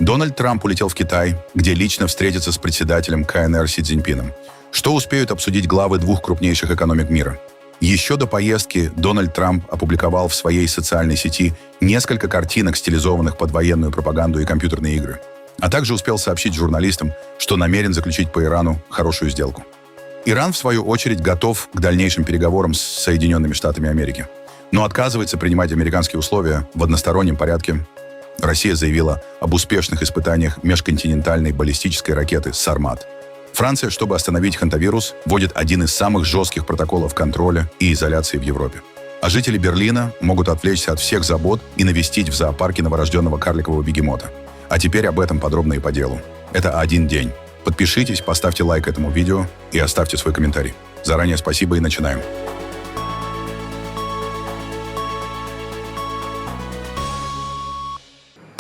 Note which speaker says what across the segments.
Speaker 1: Дональд Трамп улетел в Китай, где лично встретится с председателем КНР Си Цзиньпином. Что успеют обсудить главы двух крупнейших экономик мира? Еще до поездки Дональд Трамп опубликовал в своей социальной сети несколько картинок, стилизованных под военную пропаганду и компьютерные игры. А также успел сообщить журналистам, что намерен заключить по Ирану хорошую сделку. Иран, в свою очередь, готов к дальнейшим переговорам с Соединенными Штатами Америки, но отказывается принимать американские условия в одностороннем порядке. Россия заявила об успешных испытаниях межконтинентальной баллистической ракеты «Сармат». Франция, чтобы остановить хантавирус, вводит один из самых жестких протоколов контроля и изоляции в Европе. А жители Берлина могут отвлечься от всех забот и навестить в зоопарке новорожденного карликового бегемота. А теперь об этом подробно и по делу. Это один день. Подпишитесь, поставьте лайк этому видео и оставьте свой комментарий. Заранее спасибо и начинаем.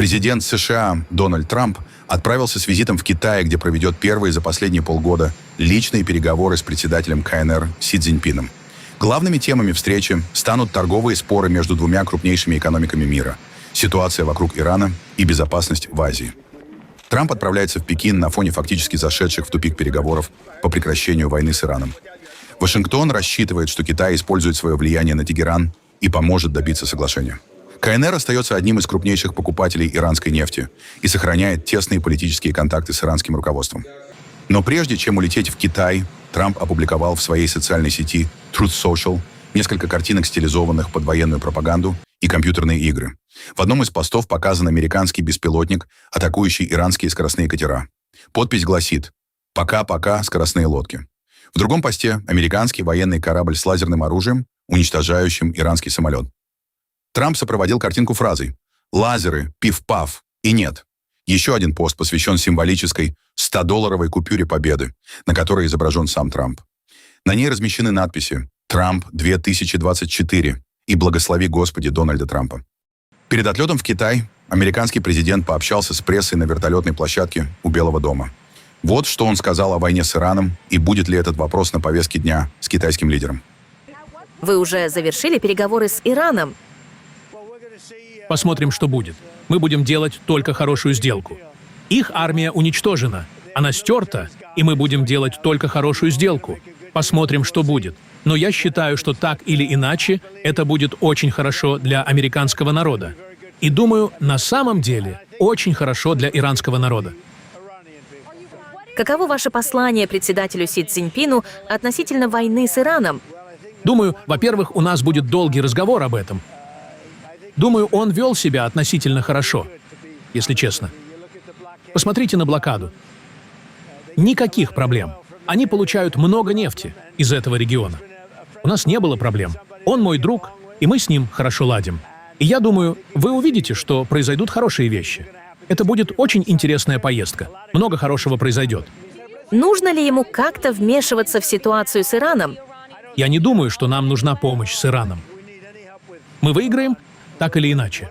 Speaker 1: Президент США Дональд Трамп отправился с визитом в Китай, где проведет первые за последние полгода личные переговоры с председателем КНР Си Цзиньпином. Главными темами встречи станут торговые споры между двумя крупнейшими экономиками мира, ситуация вокруг Ирана и безопасность в Азии. Трамп отправляется в Пекин на фоне фактически зашедших в тупик переговоров по прекращению войны с Ираном. Вашингтон рассчитывает, что Китай использует свое влияние на Тегеран и поможет добиться соглашения. КНР остается одним из крупнейших покупателей иранской нефти и сохраняет тесные политические контакты с иранским руководством. Но прежде чем улететь в Китай, Трамп опубликовал в своей социальной сети Truth Social несколько картинок, стилизованных под военную пропаганду и компьютерные игры. В одном из постов показан американский беспилотник, атакующий иранские скоростные катера. Подпись гласит «Пока-пока, скоростные лодки». В другом посте американский военный корабль с лазерным оружием, уничтожающим иранский самолет. Трамп сопроводил картинку фразой «Лазеры, пиф-паф» и «нет». Еще один пост посвящен символической 100-долларовой купюре победы, на которой изображен сам Трамп. На ней размещены надписи «Трамп 2024» и «Благослови Господи Дональда Трампа». Перед отлетом в Китай американский президент пообщался с прессой на вертолетной площадке у Белого дома. Вот что он сказал о войне с Ираном и будет ли этот вопрос на повестке дня с китайским лидером.
Speaker 2: Вы уже завершили переговоры с Ираном?
Speaker 3: Посмотрим, что будет. Мы будем делать только хорошую сделку. Их армия уничтожена, она стерта, и мы будем делать только хорошую сделку. Посмотрим, что будет. Но я считаю, что так или иначе это будет очень хорошо для американского народа. И думаю, на самом деле, очень хорошо для иранского народа.
Speaker 2: Каково ваше послание председателю Си Цзиньпину относительно войны с Ираном?
Speaker 3: Думаю, во-первых, у нас будет долгий разговор об этом. Думаю, он вел себя относительно хорошо, если честно. Посмотрите на блокаду. Никаких проблем. Они получают много нефти из этого региона. У нас не было проблем. Он мой друг, и мы с ним хорошо ладим. И я думаю, вы увидите, что произойдут хорошие вещи. Это будет очень интересная поездка. Много хорошего произойдет.
Speaker 2: Нужно ли ему как-то вмешиваться в ситуацию с Ираном?
Speaker 3: Я не думаю, что нам нужна помощь с Ираном. Мы выиграем так или иначе.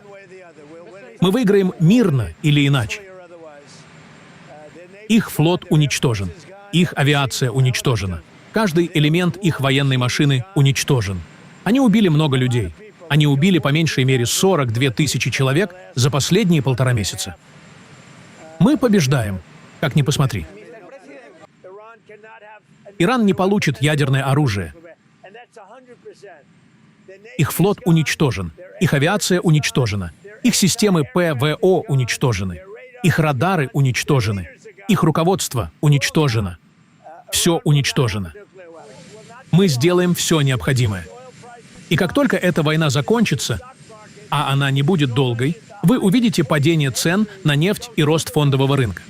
Speaker 3: Мы выиграем мирно или иначе. Их флот уничтожен. Их авиация уничтожена. Каждый элемент их военной машины уничтожен. Они убили много людей. Они убили по меньшей мере 42 тысячи человек за последние 1,5 месяца. Мы побеждаем, как ни посмотри. Иран не получит ядерное оружие. Их флот уничтожен. Их авиация уничтожена. Их системы ПВО уничтожены. Их радары уничтожены. Их руководство уничтожено. Все уничтожено. Мы сделаем все необходимое. И как только эта война закончится, а она не будет долгой, вы увидите падение цен на нефть и рост фондового рынка.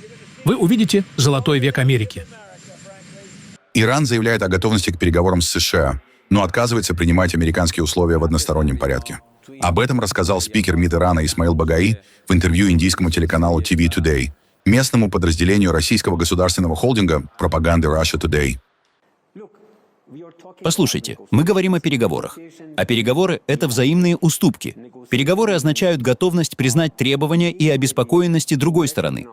Speaker 3: Вы увидите золотой век Америки.
Speaker 1: Иран заявляет о готовности к переговорам с США, но отказывается принимать американские условия в одностороннем порядке. Об этом рассказал спикер МИД Ирана Исмаил Багаи в интервью индийскому телеканалу TV Today, местному подразделению российского государственного холдинга пропаганды Russia Today.
Speaker 4: Послушайте, мы говорим о переговорах. А переговоры — это взаимные уступки. Переговоры означают готовность признать требования и обеспокоенности другой стороны.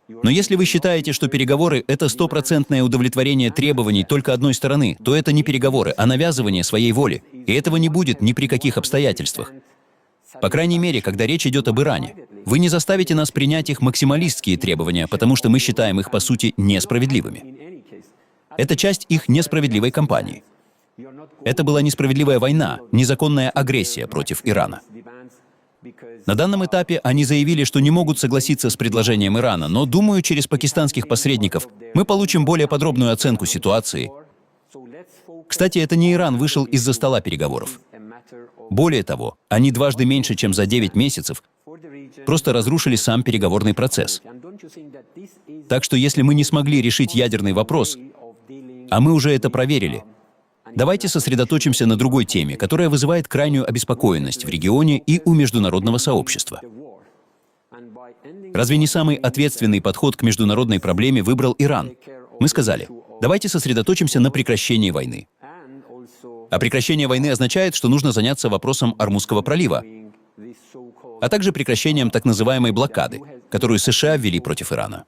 Speaker 4: Но если вы считаете, что переговоры — это 100% удовлетворение требований только одной стороны, то это не переговоры, а навязывание своей воли. И этого не будет ни при каких обстоятельствах. По крайней мере, когда речь идет об Иране. Вы не заставите нас принять их максималистские требования, потому что мы считаем их, по сути, несправедливыми. Это часть их несправедливой кампании. Это была несправедливая война, незаконная агрессия против Ирана. На данном этапе они заявили, что не могут согласиться с предложением Ирана, но, думаю, через пакистанских посредников мы получим более подробную оценку ситуации. Кстати, это не Иран вышел из-за стола переговоров. Более того, они дважды меньше, чем за 9 месяцев, просто разрушили сам переговорный процесс. Так что если мы не смогли решить ядерный вопрос, а мы уже это проверили, давайте сосредоточимся на другой теме, которая вызывает крайнюю обеспокоенность в регионе и у международного сообщества. Разве не самый ответственный подход к международной проблеме выбрал Иран? Мы сказали, давайте сосредоточимся на прекращении войны. А прекращение войны означает, что нужно заняться вопросом Ормузского пролива, а также прекращением так называемой блокады, которую США ввели против Ирана.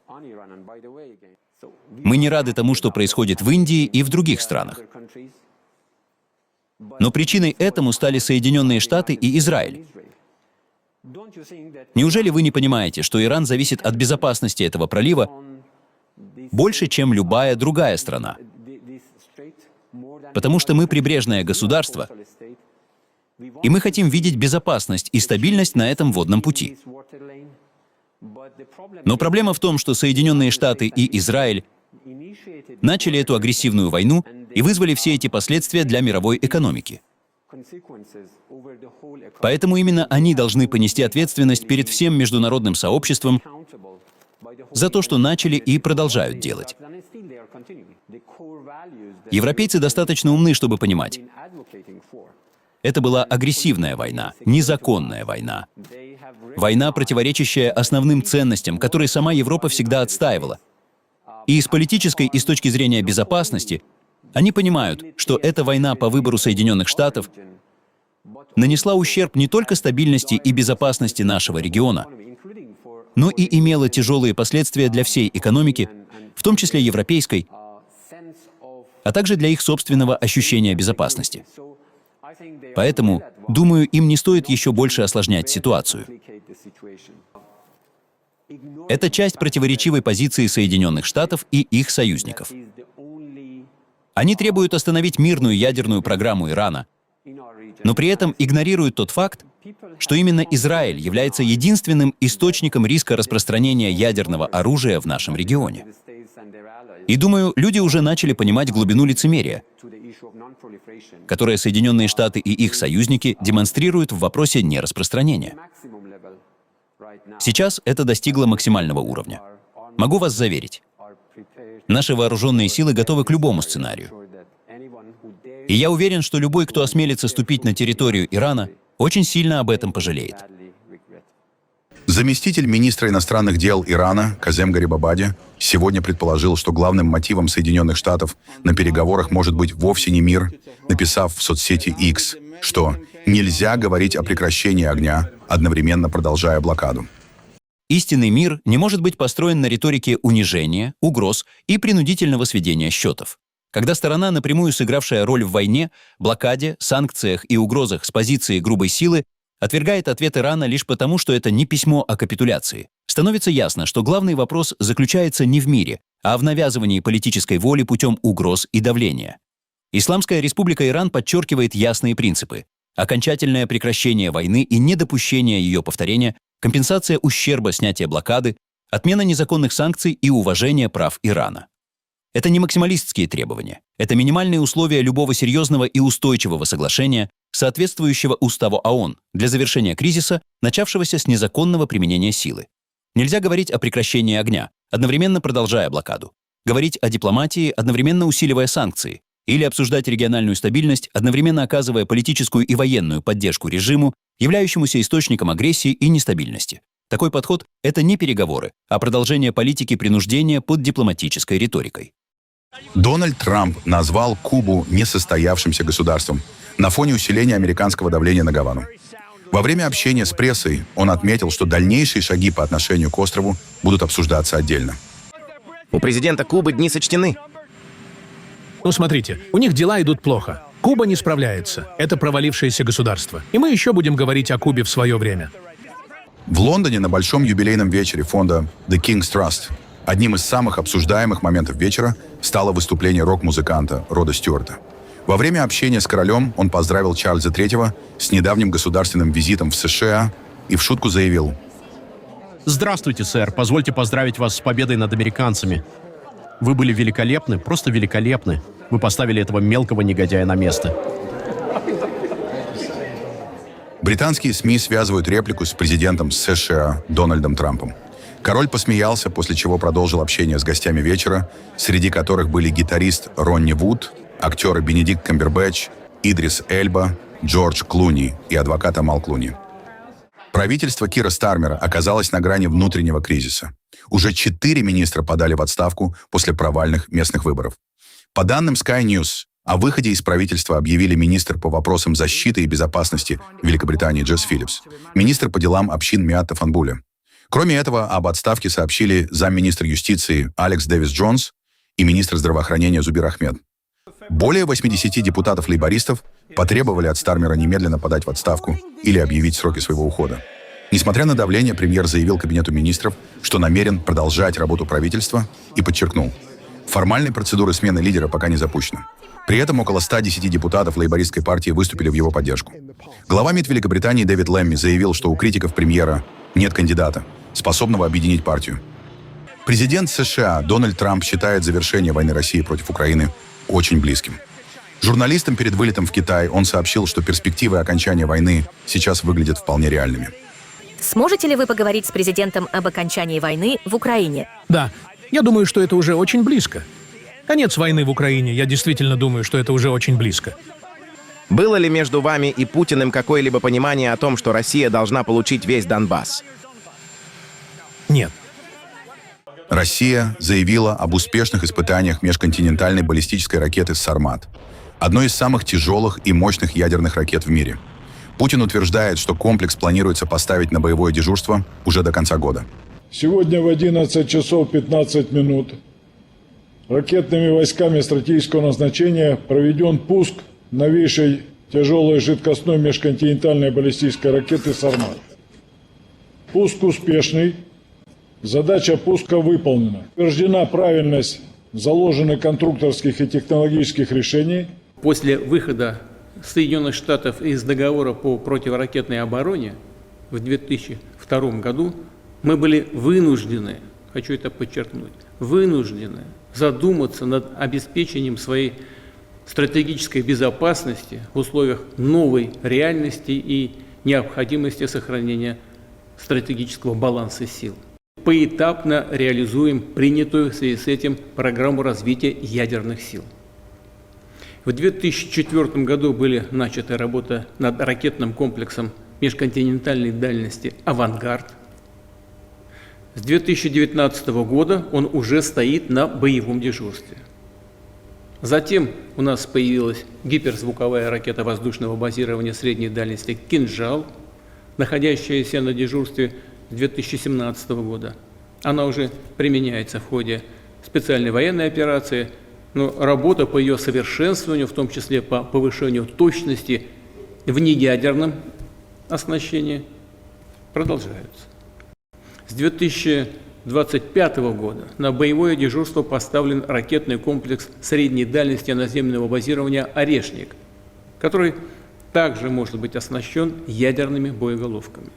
Speaker 4: Мы не рады тому, что происходит в Индии и в других странах. Но причиной этому стали Соединенные Штаты и Израиль. Неужели вы не понимаете, что Иран зависит от безопасности этого пролива больше, чем любая другая страна? Потому что мы прибрежное государство, и мы хотим видеть безопасность и стабильность на этом водном пути. Но проблема в том, что Соединенные Штаты и Израиль начали эту агрессивную войну и вызвали все эти последствия для мировой экономики. Поэтому именно они должны понести ответственность перед всем международным сообществом за то, что начали и продолжают делать. Европейцы достаточно умны, чтобы понимать. Это была агрессивная война, незаконная война. Война, противоречащая основным ценностям, которые сама Европа всегда отстаивала. И с политической, и с точки зрения безопасности, они понимают, что эта война по выбору Соединенных Штатов нанесла ущерб не только стабильности и безопасности нашего региона, но и имела тяжелые последствия для всей экономики, в том числе европейской, а также для их собственного ощущения безопасности. Поэтому, думаю, им не стоит еще больше осложнять ситуацию. Это часть противоречивой позиции Соединенных Штатов и их союзников. Они требуют остановить мирную ядерную программу Ирана, но при этом игнорируют тот факт, что именно Израиль является единственным источником риска распространения ядерного оружия в нашем регионе. И думаю, люди уже начали понимать глубину лицемерия, которое Соединенные Штаты и их союзники демонстрируют в вопросе нераспространения. Сейчас это достигло максимального уровня. Могу вас заверить, наши вооруженные силы готовы к любому сценарию. И я уверен, что любой, кто осмелится ступить на территорию Ирана, очень сильно об этом пожалеет.
Speaker 1: Заместитель министра иностранных дел Ирана Казем Гарибабади сегодня предположил, что главным мотивом Соединенных Штатов на переговорах может быть вовсе не мир, написав в соцсети X, что нельзя говорить о прекращении огня, одновременно продолжая блокаду.
Speaker 4: Истинный мир не может быть построен на риторике унижения, угроз и принудительного сведения счетов. Когда сторона, напрямую сыгравшая роль в войне, блокаде, санкциях и угрозах с позиции грубой силы, отвергает ответ Ирана лишь потому, что это не письмо о капитуляции, становится ясно, что главный вопрос заключается не в мире, а в навязывании политической воли путем угроз и давления. Исламская республика Иран подчеркивает ясные принципы: окончательное прекращение войны и недопущение ее повторения, компенсация ущерба снятия блокады, отмена незаконных санкций и уважение прав Ирана. Это не максималистские требования. Это минимальные условия любого серьезного и устойчивого соглашения, соответствующего Уставу ООН, для завершения кризиса, начавшегося с незаконного применения силы. Нельзя говорить о прекращении огня, одновременно продолжая блокаду. Говорить о дипломатии, одновременно усиливая санкции. Или обсуждать региональную стабильность, одновременно оказывая политическую и военную поддержку режиму, являющемуся источником агрессии и нестабильности. Такой подход — это не переговоры, а продолжение политики принуждения под дипломатической риторикой.
Speaker 1: Дональд Трамп назвал Кубу несостоявшимся государством на фоне усиления американского давления на Гавану. Во время общения с прессой он отметил, что дальнейшие шаги по отношению к острову будут обсуждаться отдельно.
Speaker 5: У президента Кубы дни сочтены.
Speaker 3: Ну, смотрите, у них дела идут плохо. Куба не справляется. Это провалившееся государство. И мы еще будем говорить о Кубе в свое время.
Speaker 1: В Лондоне на большом юбилейном вечере фонда The King's Trust одним из самых обсуждаемых моментов вечера стало выступление рок-музыканта Рода Стюарта. Во время общения с королем он поздравил Чарльза III с недавним государственным визитом в США и в шутку заявил:
Speaker 6: Здравствуйте, сэр. Позвольте поздравить вас с победой над американцами. Вы были великолепны, просто великолепны. Вы поставили этого мелкого негодяя на место.
Speaker 1: Британские СМИ связывают реплику с президентом США Дональдом Трампом. Король посмеялся, после чего продолжил общение с гостями вечера, среди которых были гитарист Ронни Вуд, актеры Бенедикт Камбербэтч, Идрис Эльба, Джордж Клуни и адвокат Амал Клуни. Правительство Кира Стармера оказалось на грани внутреннего кризиса. Уже 4 министра подали в отставку после провальных местных выборов. По данным Sky News, о выходе из правительства объявили министр по вопросам защиты и безопасности Великобритании Джесс Филлипс, министр по делам общин Миатта Фанбуля. Кроме этого, об отставке сообщили замминистра юстиции Алекс Дэвис Джонс и министр здравоохранения Зубир Ахмед. Более 80 депутатов-лейбористов потребовали от Стармера немедленно подать в отставку или объявить сроки своего ухода. Несмотря на давление, премьер заявил Кабинету министров, что намерен продолжать работу правительства и подчеркнул: формальной процедуры смены лидера пока не запущена. При этом около 110 депутатов лейбористской партии выступили в его поддержку. Глава МИД Великобритании Дэвид Лэмми заявил, что у критиков премьера нет кандидата, способного объединить партию. Президент США Дональд Трамп считает завершение войны России против Украины очень близким. Журналистам перед вылетом в Китай он сообщил, что перспективы окончания войны сейчас выглядят вполне реальными.
Speaker 2: Сможете ли вы поговорить с президентом об окончании войны в Украине?
Speaker 3: Да, я думаю, что это уже очень близко. Конец войны в Украине, я действительно думаю, что это уже очень близко.
Speaker 5: Было ли между вами и Путиным какое-либо понимание о том, что Россия должна получить весь Донбасс?
Speaker 3: Нет.
Speaker 1: Россия заявила об успешных испытаниях межконтинентальной баллистической ракеты «Сармат», одной из самых тяжелых и мощных ядерных ракет в мире. Путин утверждает, что комплекс планируется поставить на боевое дежурство уже до конца года.
Speaker 7: Сегодня в 11 часов 15 минут ракетными войсками стратегического назначения проведен пуск новейшей тяжелой жидкостной межконтинентальной баллистической ракеты «Сармат». Пуск успешный. Задача пуска выполнена. Утверждена правильность заложенных конструкторских и технологических решений.
Speaker 8: После выхода Соединенных Штатов из договора по противоракетной обороне в 2002 году мы были вынуждены, хочу это подчеркнуть, вынуждены задуматься над обеспечением своей стратегической безопасности в условиях новой реальности и необходимости сохранения стратегического баланса сил. Поэтапно реализуем принятую в связи с этим программу развития ядерных сил. В 2004 году были начаты работы над ракетным комплексом межконтинентальной дальности «Авангард». С 2019 года он уже стоит на боевом дежурстве. Затем у нас появилась гиперзвуковая ракета воздушного базирования средней дальности «Кинжал», находящаяся на дежурстве с 2017 года. Она уже применяется в ходе специальной военной операции, но работа по ее совершенствованию, в том числе по повышению точности в неядерном оснащении, продолжается. С 2025 года на боевое дежурство поставлен ракетный комплекс средней дальности наземного базирования «Орешник», который также может быть оснащен ядерными боеголовками.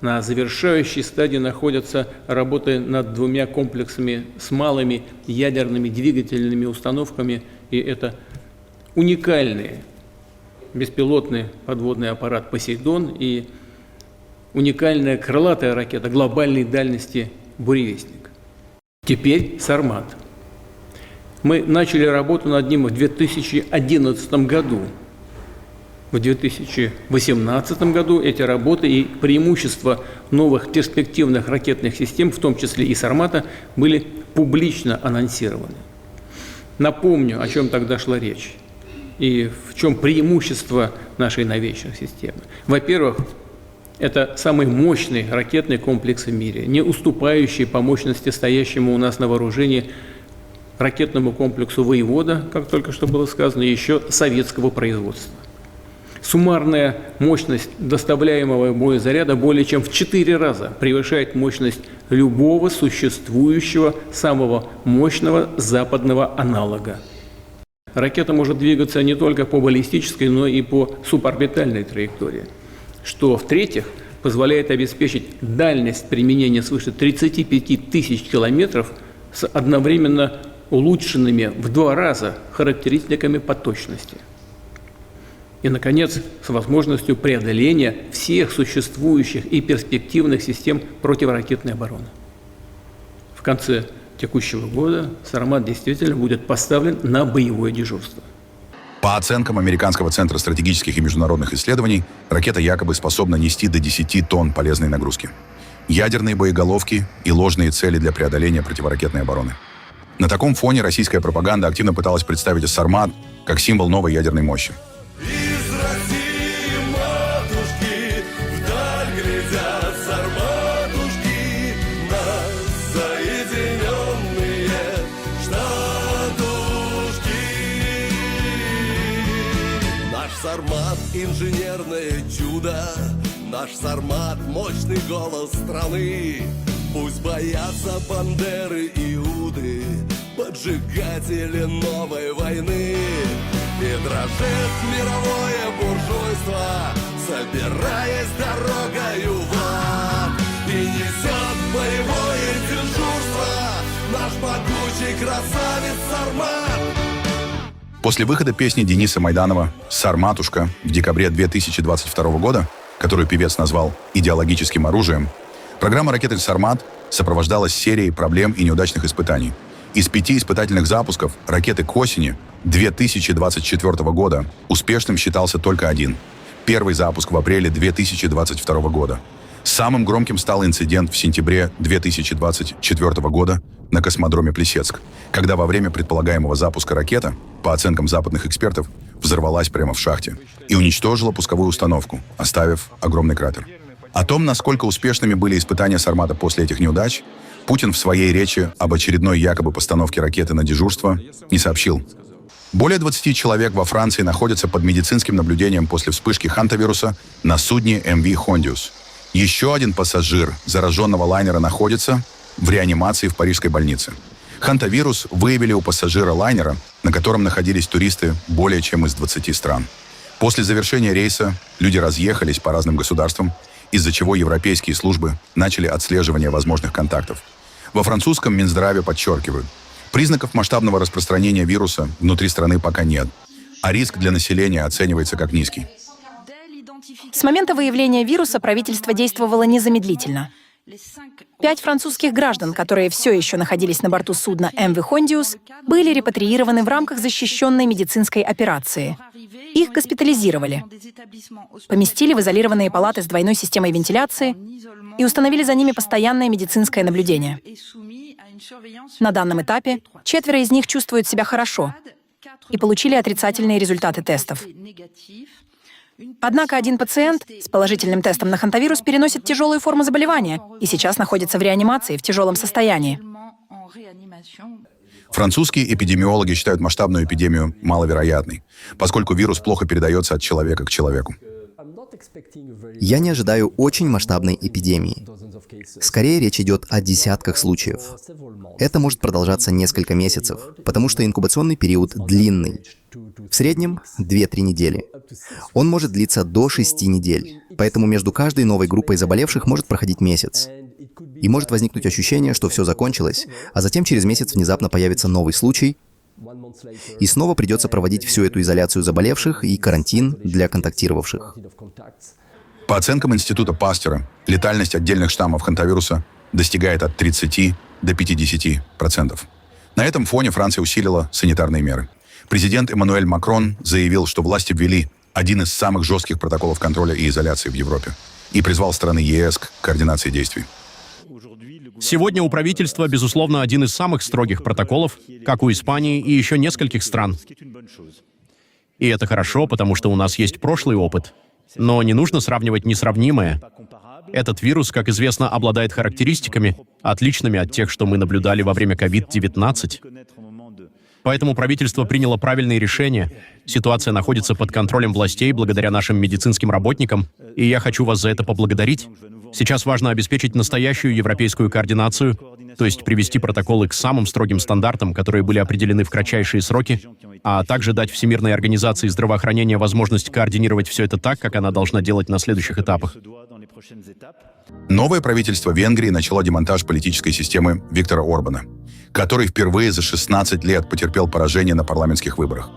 Speaker 8: На завершающей стадии находятся работы над 2 комплексами с малыми ядерными двигательными установками, и это уникальный беспилотный подводный аппарат «Посейдон» и уникальная крылатая ракета глобальной дальности «Буревестник». Теперь «Сармат». Мы начали работу над ним в 2011 году. В 2018 году эти работы и преимущества новых перспективных ракетных систем, в том числе и «Сармата», были публично анонсированы. Напомню, о чем тогда шла речь и в чем преимущество нашей новейшей системы. Во-первых, это самый мощный ракетный комплекс в мире, не уступающий по мощности стоящему у нас на вооружении ракетному комплексу «Воевода», как только что было сказано, еще советского производства. Суммарная мощность доставляемого боезаряда более чем в 4 раза превышает мощность любого существующего самого мощного западного аналога. Ракета может двигаться не только по баллистической, но и по суборбитальной траектории, что, в-третьих, позволяет обеспечить дальность применения свыше 35 тысяч километров с одновременно улучшенными в 2 раза характеристиками по точности. И, наконец, с возможностью преодоления всех существующих и перспективных систем противоракетной обороны. В конце текущего года «Сармат» действительно будет поставлен на боевое дежурство.
Speaker 1: По оценкам Американского центра стратегических и международных исследований, ракета якобы способна нести до 10 тонн полезной нагрузки. Ядерные боеголовки и ложные цели для преодоления противоракетной обороны. На таком фоне российская пропаганда активно пыталась представить «Сармат» как символ новой ядерной мощи.
Speaker 9: Из России, матушки, вдаль глядят сарматушки, нас соединенные штатушки. Наш Сармат — инженерное чудо, наш Сармат — мощный голос страны. Пусть боятся бандеры и иуды, поджигатели новой войны. И дрожит мировое буржуйство, собираясь дорогою в ад. И несет боевое дежурство наш могучий красавец Сармат.
Speaker 1: После выхода песни Дениса Майданова «Сарматушка» в декабре 2022 года, которую певец назвал идеологическим оружием, программа ракеты «Сармат» сопровождалась серией проблем и неудачных испытаний. Из 5 испытательных запусков ракеты к осени 2024 года успешным считался только один. Первый запуск в апреле 2022 года. Самым громким стал инцидент в сентябре 2024 года на космодроме Плесецк, когда во время предполагаемого запуска ракета, по оценкам западных экспертов, взорвалась прямо в шахте и уничтожила пусковую установку, оставив огромный кратер. О том, насколько успешными были испытания «Сармата» после этих неудач, Путин в своей речи об очередной якобы постановке ракеты на дежурство не сообщил. Более 20 человек во Франции находятся под медицинским наблюдением после вспышки хантавируса на судне MV Хондиус. Еще один пассажир зараженного лайнера находится в реанимации в парижской больнице. Хантавирус выявили у пассажира лайнера, на котором находились туристы более чем из 20 стран. После завершения рейса люди разъехались по разным государствам, из-за чего европейские службы начали отслеживание возможных контактов. Во французском Минздраве подчеркивают, признаков масштабного распространения вируса внутри страны пока нет, а риск для населения оценивается как низкий.
Speaker 10: С момента выявления вируса правительство действовало незамедлительно. 5 французских граждан, которые все еще находились на борту судна MV Хондиус, были репатриированы в рамках защищенной медицинской операции. Их госпитализировали, поместили в изолированные палаты с двойной системой вентиляции и установили за ними постоянное медицинское наблюдение. На данном этапе 4 из них чувствуют себя хорошо и получили отрицательные результаты тестов. Однако один пациент с положительным тестом на хантавирус переносит тяжелую форму заболевания и сейчас находится в реанимации в тяжелом состоянии.
Speaker 1: Французские эпидемиологи считают масштабную эпидемию маловероятной, поскольку вирус плохо передается от человека к человеку.
Speaker 11: Я не ожидаю очень масштабной эпидемии. Скорее, речь идет о десятках случаев. Это может продолжаться несколько месяцев, потому что инкубационный период длинный. В среднем 2-3 недели. Он может длиться до 6 недель, поэтому между каждой новой группой заболевших может проходить месяц. И может возникнуть ощущение, что все закончилось, а затем через месяц внезапно появится новый случай, и снова придется проводить всю эту изоляцию заболевших и карантин для контактировавших.
Speaker 1: По оценкам Института Пастера, летальность отдельных штаммов хантавируса достигает от 30 до 50%. На этом фоне Франция усилила санитарные меры. Президент Эммануэль Макрон заявил, что власти ввели один из самых жестких протоколов контроля и изоляции в Европе и призвал страны ЕС к координации действий.
Speaker 6: Сегодня у правительства, безусловно, один из самых строгих протоколов, как у Испании и еще нескольких стран. И это хорошо, потому что у нас есть прошлый опыт. Но не нужно сравнивать несравнимое. Этот вирус, как известно, обладает характеристиками, отличными от тех, что мы наблюдали во время COVID-19. Поэтому правительство приняло правильные решения. Ситуация находится под контролем властей благодаря нашим медицинским работникам, и я хочу вас за это поблагодарить. Сейчас важно обеспечить настоящую европейскую координацию, то есть привести протоколы к самым строгим стандартам, которые были определены в кратчайшие сроки, а также дать Всемирной организации здравоохранения возможность координировать все это так, как она должна делать на следующих этапах.
Speaker 1: Новое правительство Венгрии начало демонтаж политической системы Виктора Орбана, который впервые за 16 лет потерпел поражение на парламентских выборах.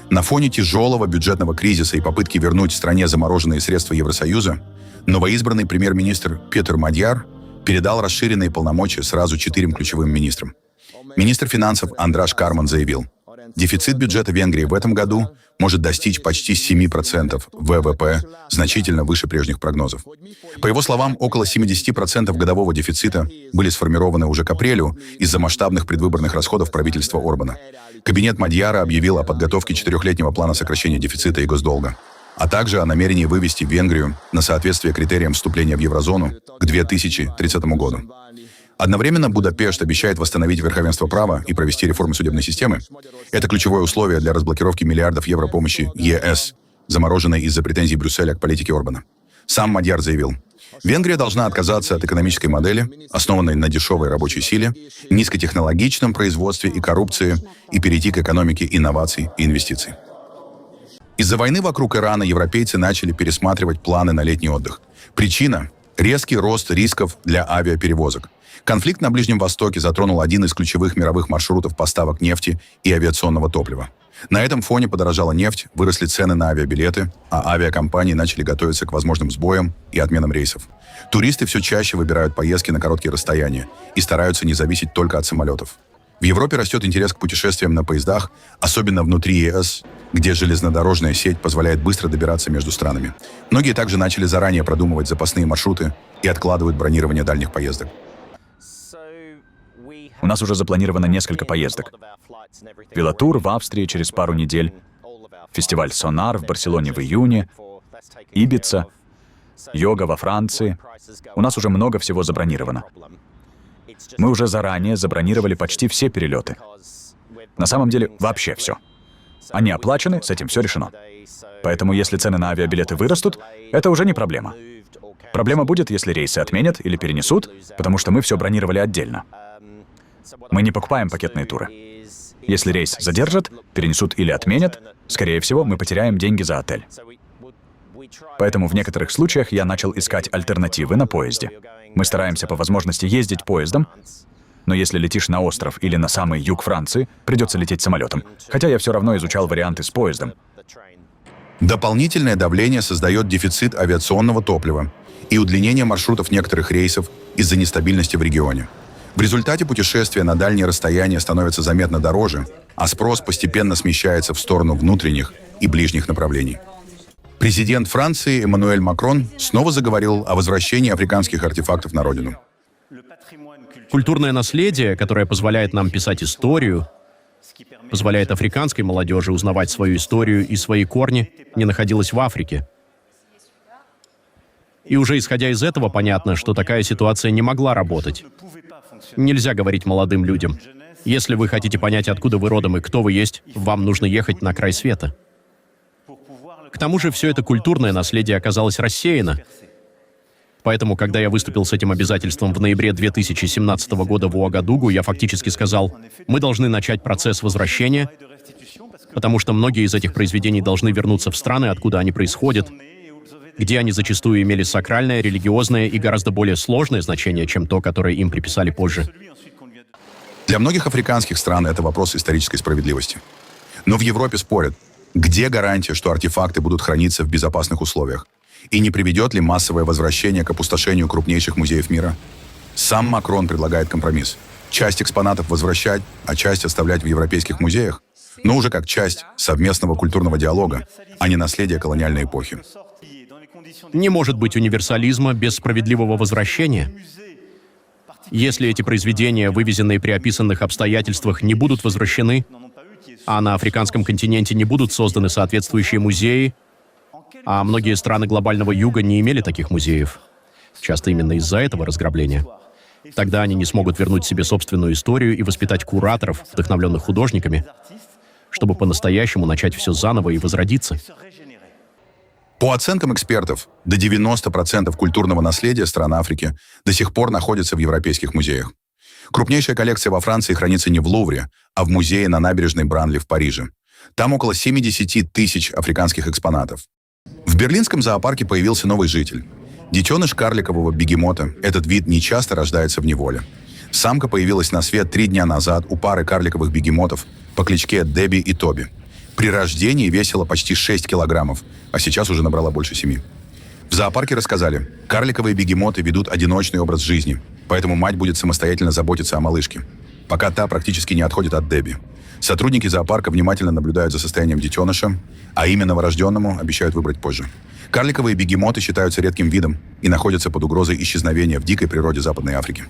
Speaker 1: На фоне тяжелого бюджетного кризиса и попытки вернуть стране замороженные средства Евросоюза, новоизбранный премьер-министр Петер Мадьяр передал расширенные полномочия сразу 4 ключевым министрам. Министр финансов Андраш Карман заявил, дефицит бюджета Венгрии в этом году может достичь почти 7% ВВП, значительно выше прежних прогнозов. По его словам, около 70% годового дефицита были сформированы уже к апрелю из-за масштабных предвыборных расходов правительства Орбана. Кабинет Мадьяра объявил о подготовке 4-летнего плана сокращения дефицита и госдолга, а также о намерении вывести Венгрию на соответствие критериям вступления в еврозону к 2030 году. Одновременно Будапешт обещает восстановить верховенство права и провести реформы судебной системы. Это ключевое условие для разблокировки миллиардов евро помощи ЕС, замороженной из-за претензий Брюсселя к политике Орбана. Сам Мадьяр заявил, Венгрия должна отказаться от экономической модели, основанной на дешевой рабочей силе, низкотехнологичном производстве и коррупции, и перейти к экономике инноваций и инвестиций. Из-за войны вокруг Ирана европейцы начали пересматривать планы на летний отдых. Причина – резкий рост рисков для авиаперевозок. Конфликт на Ближнем Востоке затронул один из ключевых мировых маршрутов поставок нефти и авиационного топлива. На этом фоне подорожала нефть, выросли цены на авиабилеты, а авиакомпании начали готовиться к возможным сбоям и отменам рейсов. Туристы все чаще выбирают поездки на короткие расстояния и стараются не зависеть только от самолетов. В Европе растет интерес к путешествиям на поездах, особенно внутри ЕС, где железнодорожная сеть позволяет быстро добираться между странами. Многие также начали заранее продумывать запасные маршруты и откладывают бронирование дальних поездок.
Speaker 12: У нас уже запланировано несколько поездок. Велотур в Австрии через пару недель, фестиваль Сонар в Барселоне в июне, Ибица, йога во Франции. У нас уже много всего забронировано. Мы уже заранее забронировали почти все перелеты. На самом деле, вообще все. Они оплачены, с этим все решено. Поэтому, если цены на авиабилеты вырастут, это уже не проблема. Проблема будет, если рейсы отменят или перенесут, потому что мы все бронировали отдельно. Мы не покупаем пакетные туры. Если рейс задержат, перенесут или отменят, скорее всего, мы потеряем деньги за отель. Поэтому в некоторых случаях я начал искать альтернативы на поезде. Мы стараемся по возможности ездить поездом, но если летишь на остров или на самый юг Франции, придется лететь самолетом. Хотя я все равно изучал варианты с поездом.
Speaker 1: Дополнительное давление создает дефицит авиационного топлива и удлинение маршрутов некоторых рейсов из-за нестабильности в регионе. В результате путешествия на дальние расстояния становятся заметно дороже, а спрос постепенно смещается в сторону внутренних и ближних направлений. Президент Франции Эммануэль Макрон снова заговорил о возвращении африканских артефактов на родину.
Speaker 6: Культурное наследие, которое позволяет нам писать историю, позволяет африканской молодежи узнавать свою историю и свои корни, не находилось в Африке. И уже исходя из этого, понятно, что такая ситуация не могла работать. Нельзя говорить молодым людям: если вы хотите понять, откуда вы родом и кто вы есть, вам нужно ехать на край света. К тому же все это культурное наследие оказалось рассеяно. Поэтому, когда я выступил с этим обязательством в ноябре 2017 года в Уагадугу, я фактически сказал, мы должны начать процесс возвращения, потому что многие из этих произведений должны вернуться в страны, откуда они происходят, где они зачастую имели сакральное, религиозное и гораздо более сложное значение, чем то, которое им приписали позже.
Speaker 1: Для многих африканских стран это вопрос исторической справедливости. Но в Европе спорят, где гарантия, что артефакты будут храниться в безопасных условиях? И не приведет ли массовое возвращение к опустошению крупнейших музеев мира? Сам Макрон предлагает компромисс. Часть экспонатов возвращать, а часть оставлять в европейских музеях, но уже как часть совместного культурного диалога, а не наследие колониальной эпохи.
Speaker 6: Не может быть универсализма без справедливого возвращения. Если эти произведения, вывезенные при описанных обстоятельствах, не будут возвращены, а на африканском континенте не будут созданы соответствующие музеи, а многие страны глобального юга не имели таких музеев, часто именно из-за этого разграбления, Тогда они не смогут вернуть себе собственную историю и воспитать кураторов, вдохновленных художниками, чтобы по-настоящему начать все заново и возродиться.
Speaker 1: По оценкам экспертов, до 90% культурного наследия стран Африки до сих пор находится в европейских музеях. Крупнейшая коллекция во Франции хранится не в Лувре, а в музее на набережной Бранли в Париже. Там около 70 тысяч африканских экспонатов. В берлинском зоопарке появился новый житель. Детеныш карликового бегемота. Этот вид нечасто рождается в неволе. Самка появилась на свет 3 дня назад у пары карликовых бегемотов по кличке Дебби и Тоби. При рождении весила почти 6 килограммов, а сейчас уже набрала больше 7. В зоопарке рассказали, карликовые бегемоты ведут одиночный образ жизни, поэтому мать будет самостоятельно заботиться о малышке, пока та практически не отходит от Дебби. Сотрудники зоопарка внимательно наблюдают за состоянием детеныша, а имя новорожденному обещают выбрать позже. Карликовые бегемоты считаются редким видом и находятся под угрозой исчезновения в дикой природе Западной Африки.